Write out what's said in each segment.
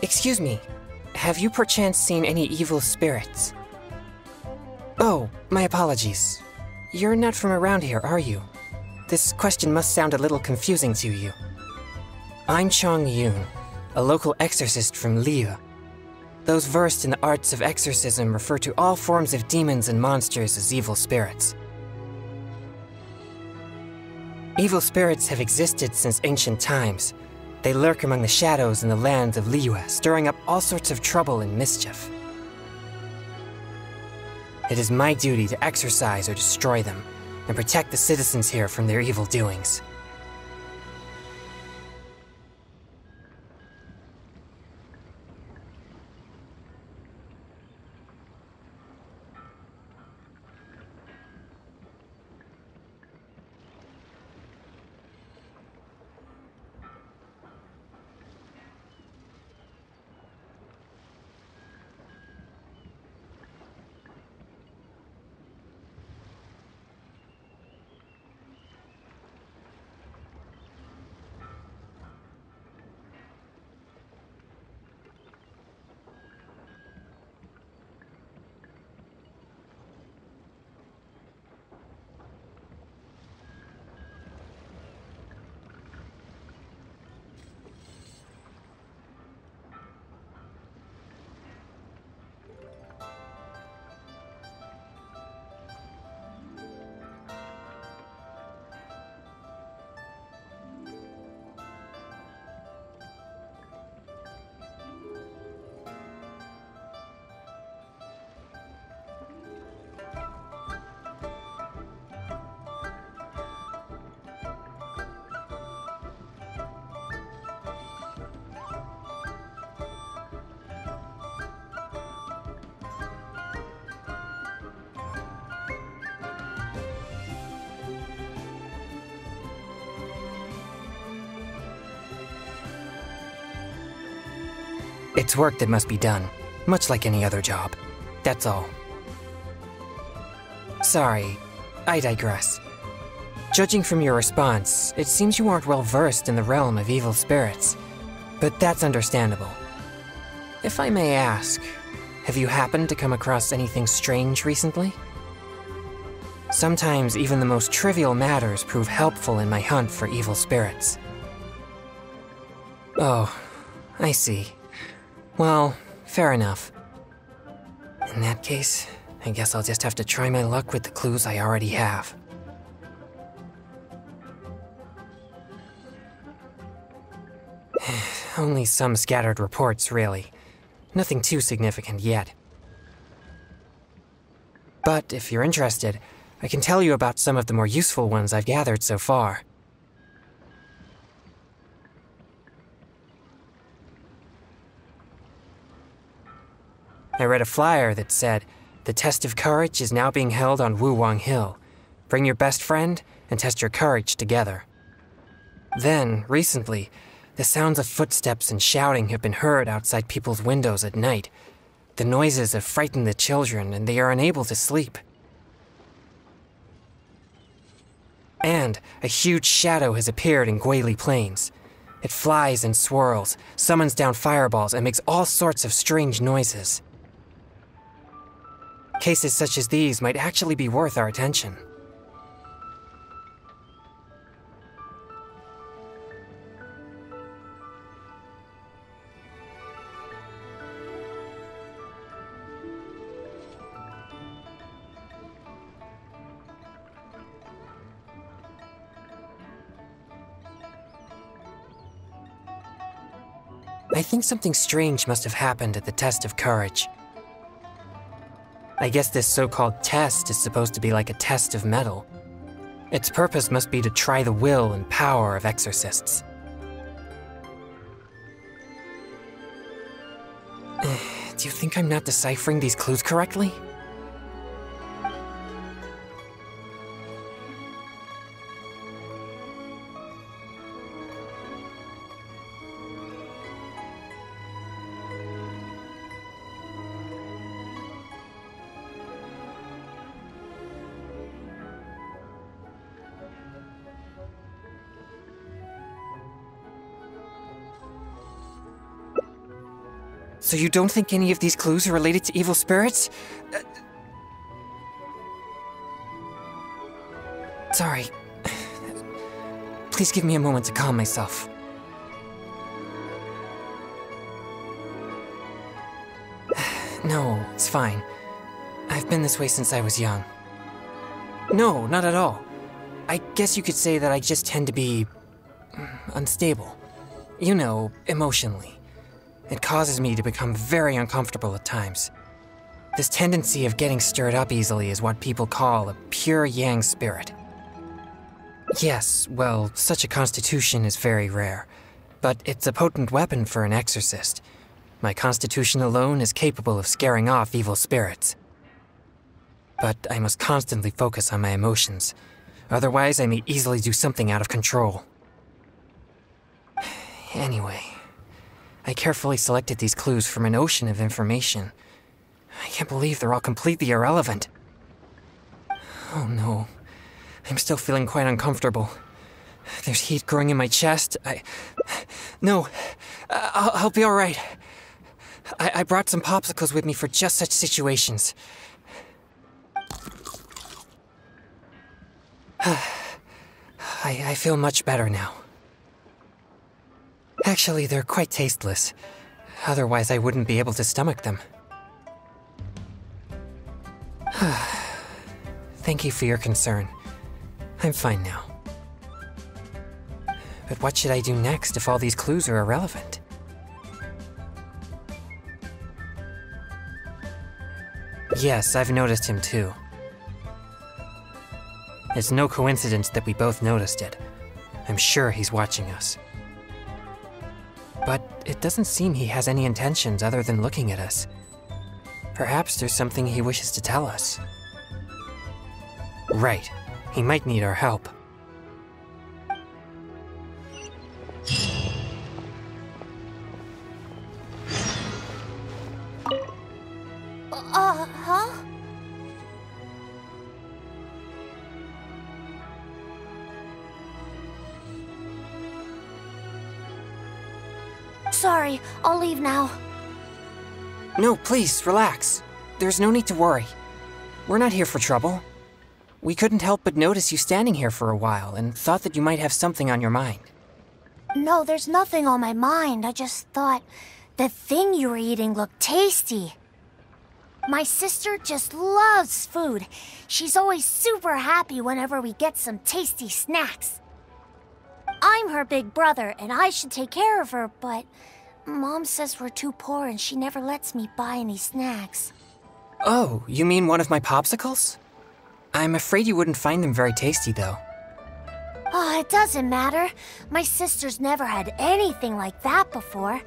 Excuse me, have you perchance seen any evil spirits? Oh, my apologies. You're not from around here, are you? This question must sound a little confusing to you. I'm Chongyun, a local exorcist from Liu. Those versed in the arts of exorcism refer to all forms of demons and monsters as evil spirits. Evil spirits have existed since ancient times. They lurk among the shadows in the lands of Liyue, stirring up all sorts of trouble and mischief. It is my duty to exorcise or destroy them, and protect the citizens here from their evil doings. It's work that must be done, much like any other job. That's all. Sorry, I digress. Judging from your response, it seems you aren't well versed in the realm of evil spirits. But that's understandable. If I may ask, have you happened to come across anything strange recently? Sometimes even the most trivial matters prove helpful in my hunt for evil spirits. Oh, I see. Well, fair enough. In that case, I guess I'll just have to try my luck with the clues I already have. Only some scattered reports, really. Nothing too significant yet. But if you're interested, I can tell you about some of the more useful ones I've gathered so far. I read a flyer that said, "The test of courage is now being held on Wuwang Hill. Bring your best friend and test your courage together." Then, recently, the sounds of footsteps and shouting have been heard outside people's windows at night. The noises have frightened the children, and they are unable to sleep. And a huge shadow has appeared in Guili Plains. It flies and swirls, summons down fireballs, and makes all sorts of strange noises. Cases such as these might actually be worth our attention. I think something strange must have happened at the test of courage. I guess this so-called test is supposed to be like a test of mettle. Its purpose must be to try the will and power of exorcists. Do you think I'm not deciphering these clues correctly? So you don't think any of these clues are related to evil spirits? Sorry. Please give me a moment to calm myself. No, it's fine. I've been this way since I was young. No, not at all. I guess you could say that I just tend to be unstable. You know, emotionally. It causes me to become very uncomfortable at times. This tendency of getting stirred up easily is what people call a pure yang spirit. Yes, well, such a constitution is very rare, but it's a potent weapon for an exorcist. My constitution alone is capable of scaring off evil spirits. But I must constantly focus on my emotions. Otherwise, I may easily do something out of control. Anyway, I carefully selected these clues from an ocean of information. I can't believe they're all completely irrelevant. Oh no, I'm still feeling quite uncomfortable. There's heat growing in my chest. No, I'll be all right. I brought some popsicles with me for just such situations. I feel much better now. Actually, they're quite tasteless. Otherwise, I wouldn't be able to stomach them. Thank you for your concern. I'm fine now. But what should I do next if all these clues are irrelevant? Yes, I've noticed him too. It's no coincidence that we both noticed it. I'm sure he's watching us. But it doesn't seem he has any intentions other than looking at us. Perhaps there's something he wishes to tell us. Right. He might need our help. Sorry, I'll leave now. No, please, relax. There's no need to worry. We're not here for trouble. We couldn't help but notice you standing here for a while and thought that you might have something on your mind. No, there's nothing on my mind. I just thought the thing you were eating looked tasty. My sister just loves food. She's always super happy whenever we get some tasty snacks. I'm her big brother, and I should take care of her, but Mom says we're too poor and she never lets me buy any snacks. Oh, you mean one of my popsicles? I'm afraid you wouldn't find them very tasty, though. Oh, it doesn't matter. My sister's never had anything like that before.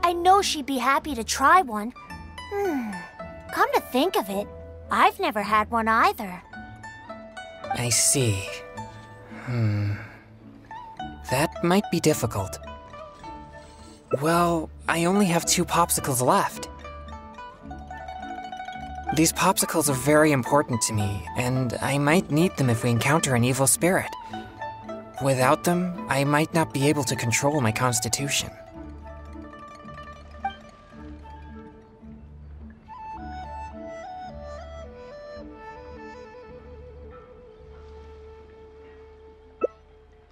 I know she'd be happy to try one. Come to think of it, I've never had one either. I see. That might be difficult. Well, I only have 2 popsicles left. These popsicles are very important to me, and I might need them if we encounter an evil spirit. Without them, I might not be able to control my constitution.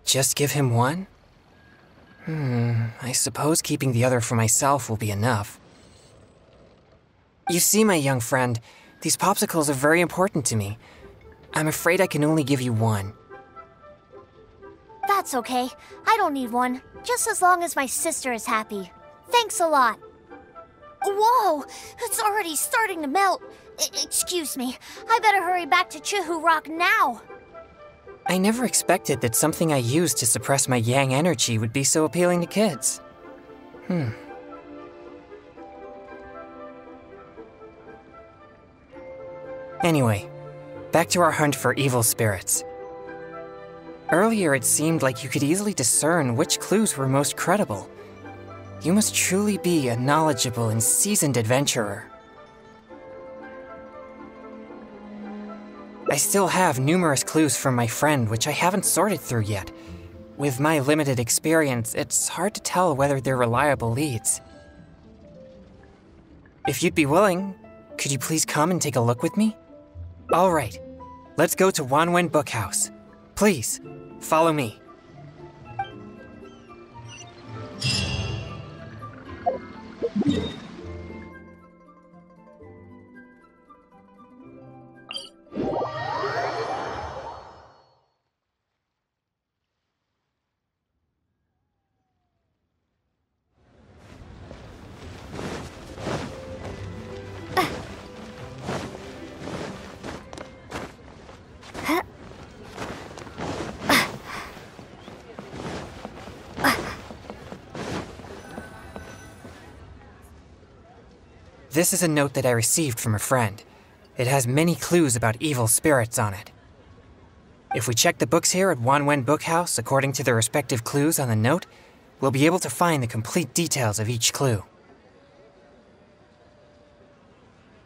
Just give him one? I suppose keeping the other for myself will be enough. You see, my young friend, these popsicles are very important to me. I'm afraid I can only give you one. That's okay. I don't need one, just as long as my sister is happy. Thanks a lot. Whoa! It's already starting to melt. Excuse me. I better hurry back to Chihu Rock now. I never expected that something I used to suppress my yang energy would be so appealing to kids. Anyway, back to our hunt for evil spirits. Earlier it seemed like you could easily discern which clues were most credible. You must truly be a knowledgeable and seasoned adventurer. I still have numerous clues from my friend which I haven't sorted through yet. With my limited experience, it's hard to tell whether they're reliable leads. If you'd be willing, could you please come and take a look with me? All right, let's go to Wanwen Bookhouse. Please, follow me. This is a note that I received from a friend. It has many clues about evil spirits on it. If we check the books here at Wanwen Bookhouse according to the respective clues on the note, we'll be able to find the complete details of each clue.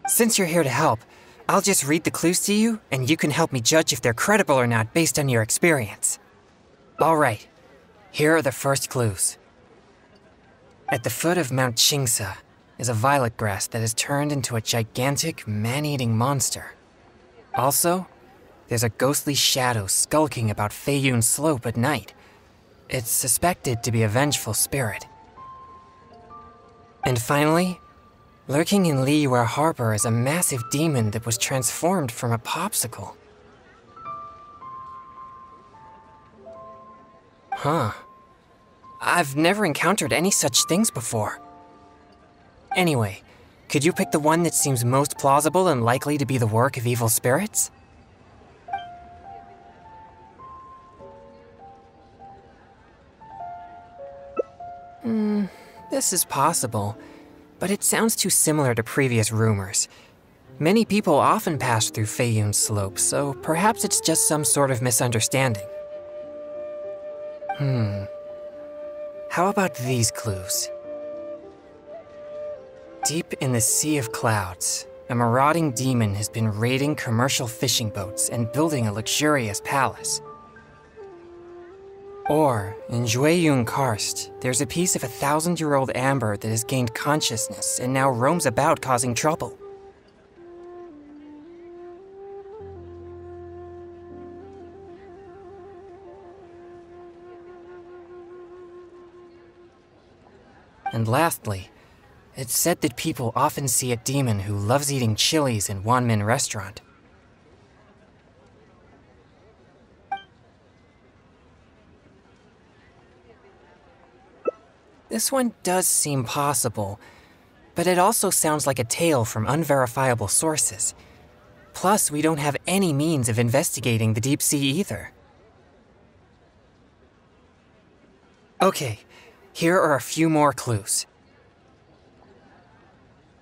Since you're here to help, I'll just read the clues to you, and you can help me judge if they're credible or not based on your experience. All right, here are the first clues. At the foot of Mount Chingsa is a violet grass that has turned into a gigantic, man-eating monster. Also, there's a ghostly shadow skulking about Feiyun Slope at night. It's suspected to be a vengeful spirit. And finally, lurking in Liyue Harbor is a massive demon that was transformed from a popsicle. Huh. I've never encountered any such things before. Anyway, could you pick the one that seems most plausible and likely to be the work of evil spirits? This is possible, but it sounds too similar to previous rumors. Many people often pass through Feiyun Slope, so perhaps it's just some sort of misunderstanding. How about these clues? Deep in the Sea of Clouds, a marauding demon has been raiding commercial fishing boats and building a luxurious palace. Or, in Chongyun Karst, there's a piece of 1,000-year-old amber that has gained consciousness and now roams about causing trouble. And lastly, it's said that people often see a demon who loves eating chilies in Wanmin Restaurant. This one does seem possible, but it also sounds like a tale from unverifiable sources. Plus, we don't have any means of investigating the deep sea either. Okay, here are a few more clues.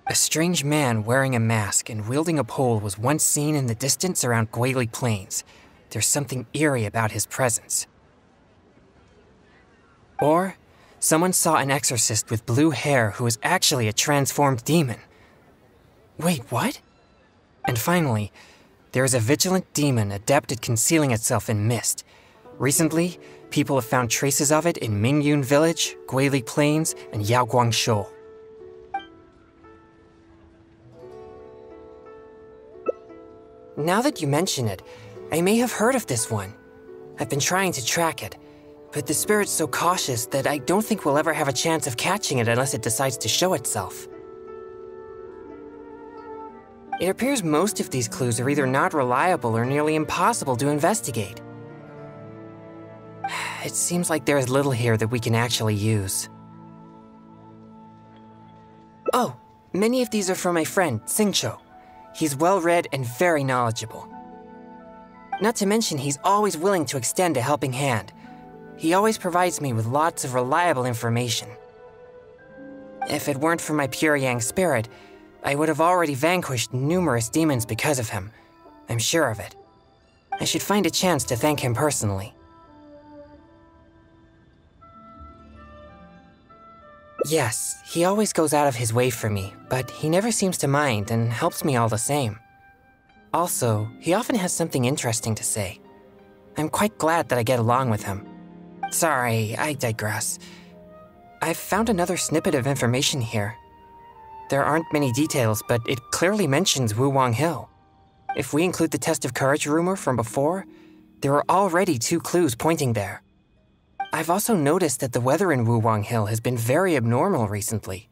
A strange man wearing a mask and wielding a pole was once seen in the distance around Guili Plains. There's something eerie about his presence. Or, someone saw an exorcist with blue hair who was actually a transformed demon. Wait, what? And finally, there is a vigilant demon adept at concealing itself in mist. Recently, people have found traces of it in Mingyun Village, Guili Plains, and Yaoguangshou. Now that you mention it, I may have heard of this one. I've been trying to track it, but the spirit's so cautious that I don't think we'll ever have a chance of catching it unless it decides to show itself. It appears most of these clues are either not reliable or nearly impossible to investigate. It seems like there is little here that we can actually use. Oh, many of these are from my friend, Xingqiu. He's well-read and very knowledgeable. Not to mention, he's always willing to extend a helping hand. He always provides me with lots of reliable information. If it weren't for my pure yang spirit, I would have already vanquished numerous demons because of him. I'm sure of it. I should find a chance to thank him personally. Yes, he always goes out of his way for me, but he never seems to mind and helps me all the same. Also, he often has something interesting to say. I'm quite glad that I get along with him. Sorry, I digress. I've found another snippet of information here. There aren't many details, but it clearly mentions Wuwang Hill. If we include the test of courage rumor from before, there are already 2 clues pointing there. I've also noticed that the weather in Wuwang Hill has been very abnormal recently.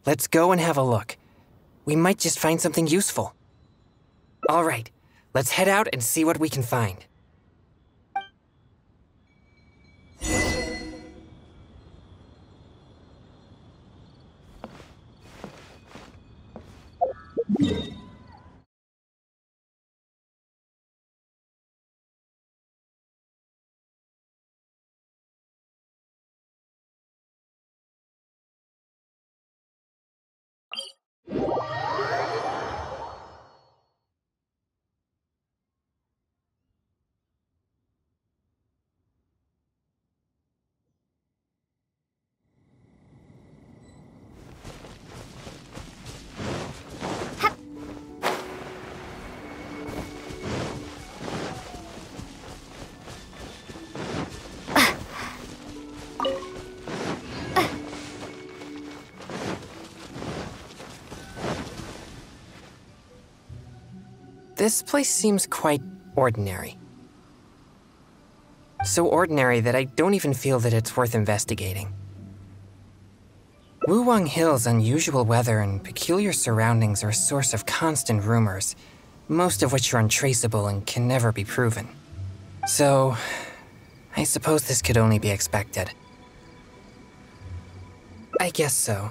Let's go and have a look. We might just find something useful. All right, let's head out and see what we can find. This place seems quite ordinary. So ordinary that I don't even feel that it's worth investigating. Wuwang Hill's unusual weather and peculiar surroundings are a source of constant rumors, most of which are untraceable and can never be proven. So, I suppose this could only be expected. I guess so.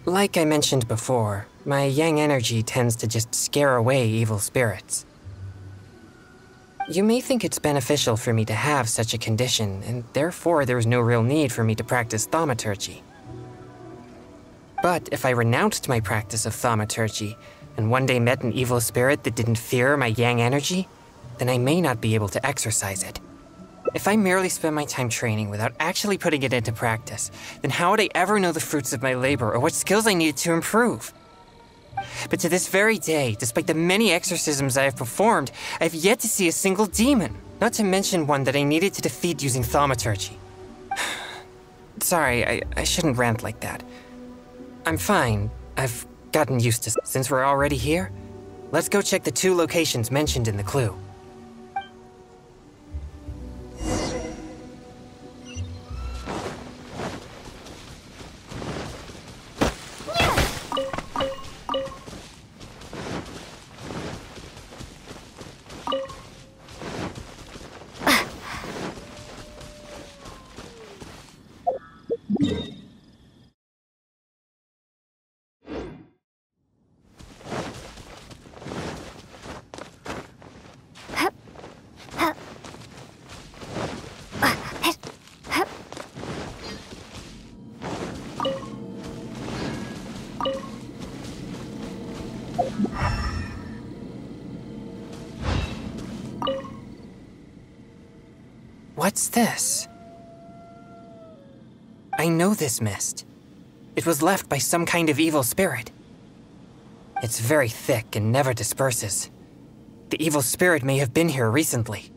Like I mentioned before, my yang energy tends to just scare away evil spirits. You may think it's beneficial for me to have such a condition, and therefore there's no real need for me to practice thaumaturgy. But if I renounced my practice of thaumaturgy, and one day met an evil spirit that didn't fear my yang energy, then I may not be able to exercise it. If I merely spend my time training without actually putting it into practice, then how would I ever know the fruits of my labor or what skills I needed to improve? But to this very day, despite the many exorcisms I have performed, I have yet to see a single demon. Not to mention one that I needed to defeat using thaumaturgy. Sorry, I shouldn't rant like that. I'm fine. I've gotten used to it. Since we're already here, let's go check the 2 locations mentioned in the clue. What's this? I know this mist. It was left by some kind of evil spirit. It's very thick and never disperses. The evil spirit may have been here recently.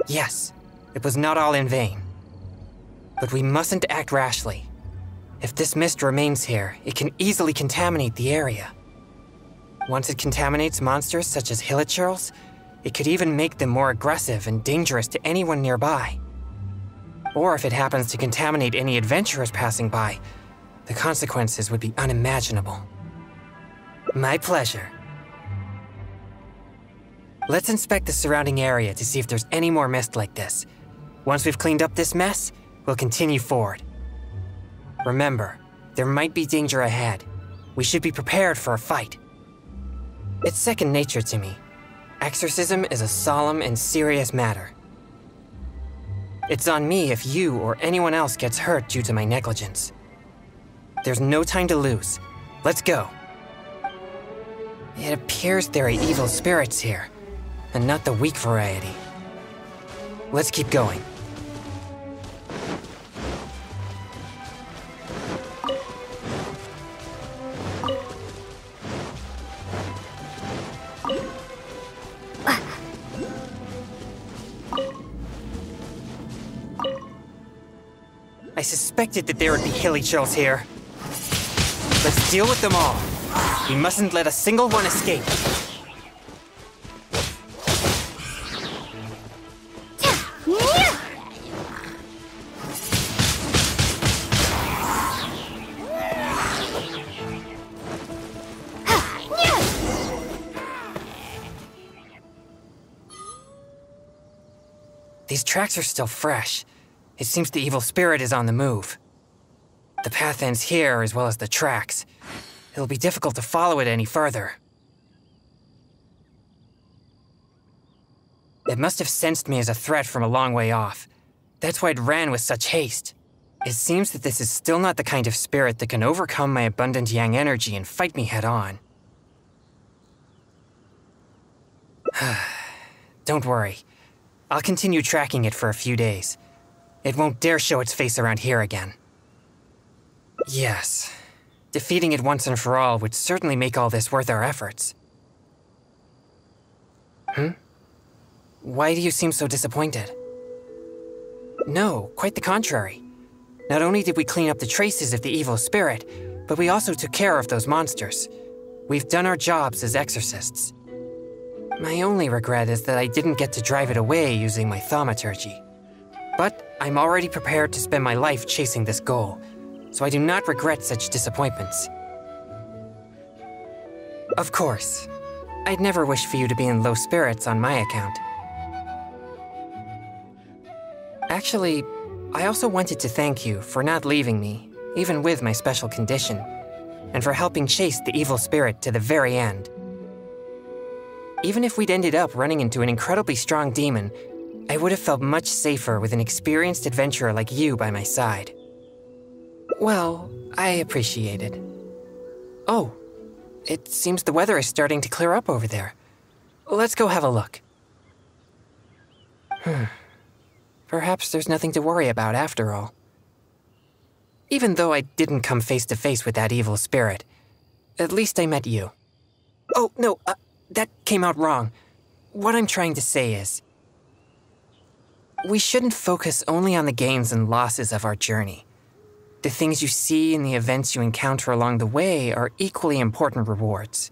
Yes, it was not all in vain. But we mustn't act rashly. If this mist remains here, it can easily contaminate the area. Once it contaminates monsters such as hilichurls, it could even make them more aggressive and dangerous to anyone nearby. Or if it happens to contaminate any adventurers passing by, the consequences would be unimaginable. My pleasure. Let's inspect the surrounding area to see if there's any more mist like this. Once we've cleaned up this mess, we'll continue forward. Remember, there might be danger ahead. We should be prepared for a fight. It's second nature to me. Exorcism is a solemn and serious matter. It's on me if you or anyone else gets hurt due to my negligence. There's no time to lose. Let's go. It appears there are evil spirits here, and not the weak variety. Let's keep going. I suspected that there would be hilichurls here. Let's deal with them all. We mustn't let a single one escape. These tracks are still fresh. It seems the evil spirit is on the move. The path ends here as well as the tracks. It'll be difficult to follow it any further. It must have sensed me as a threat from a long way off. That's why it ran with such haste. It seems that this is still not the kind of spirit that can overcome my abundant yang energy and fight me head on. Don't worry. I'll continue tracking it for a few days. It won't dare show its face around here again. Yes. Defeating it once and for all would certainly make all this worth our efforts. Why do you seem so disappointed? No, quite the contrary. Not only did we clean up the traces of the evil spirit, but we also took care of those monsters. We've done our jobs as exorcists. My only regret is that I didn't get to drive it away using my thaumaturgy. But I'm already prepared to spend my life chasing this goal, so I do not regret such disappointments. Of course, I'd never wish for you to be in low spirits on my account. Actually, I also wanted to thank you for not leaving me, even with my special condition, and for helping chase the evil spirit to the very end. Even if we'd ended up running into an incredibly strong demon, I would have felt much safer with an experienced adventurer like you by my side. Well, I appreciate it. Oh, it seems the weather is starting to clear up over there. Let's go have a look. Perhaps there's nothing to worry about after all. Even though I didn't come face to face with that evil spirit, at least I met you. Oh, no, that came out wrong. What I'm trying to say is, we shouldn't focus only on the gains and losses of our journey. The things you see and the events you encounter along the way are equally important rewards.